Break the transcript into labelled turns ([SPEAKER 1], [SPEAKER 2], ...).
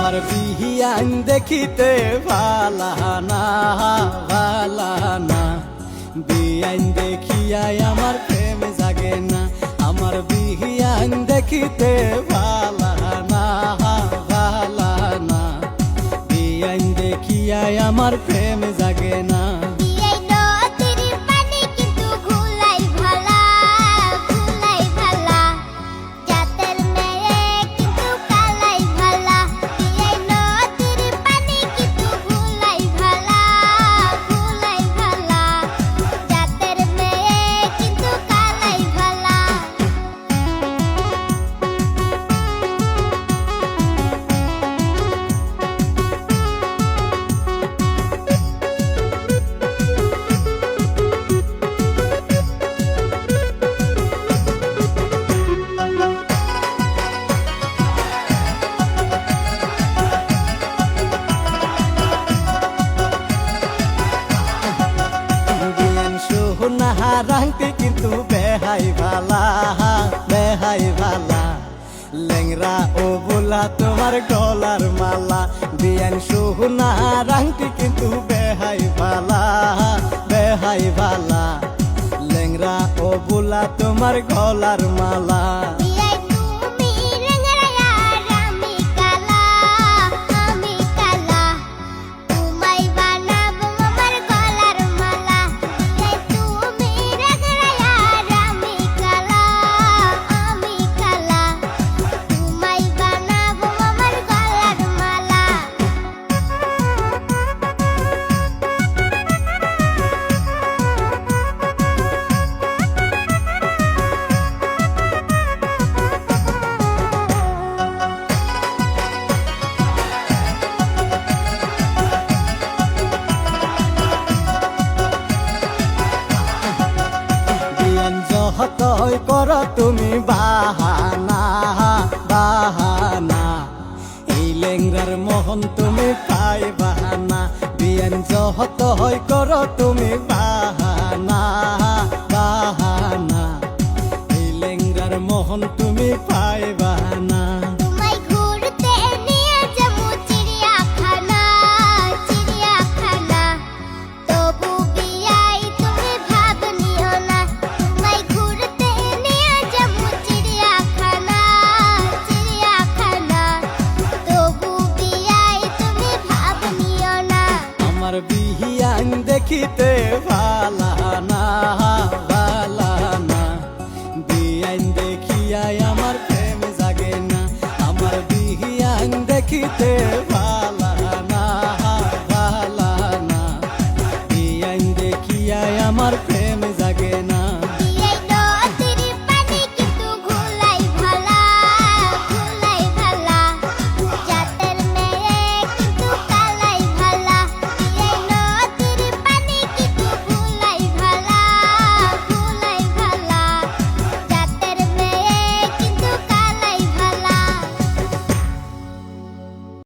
[SPEAKER 1] আমার বিহিয়ান দেখিতে ভালা না বিয়ান দেখিয়াই আমার প্রেম জাগে না। আমার বিহিয়ান দেখিতে ভালা না বিয়ান দেখিয়াই আমার প্রেম জাগে না। রাংটি কিন্তু বেহাই ভালা লেংরা ও বোলা তোমার গলার মালা। বিয়ান সোহনা রাংটি কিন্তু বেহাই ভালা লেংরা ও বোলা তোমার গলার মালা। যতই কর তুমি বাহানা এই লেংরার মোহন তুমি পাইবা না। বিয়ান যতই কর তুমি বাহানা এই লেংরার মোহন তুমি পাইবা না। আমার বিহিয়ান দেখিতে ভালা না বিয়ান দেখিয়াই আমার প্রেম জাগে না। আমার বিহিয়ান দেখিতে ভালা না বিয়ান দেখিয়াই আমার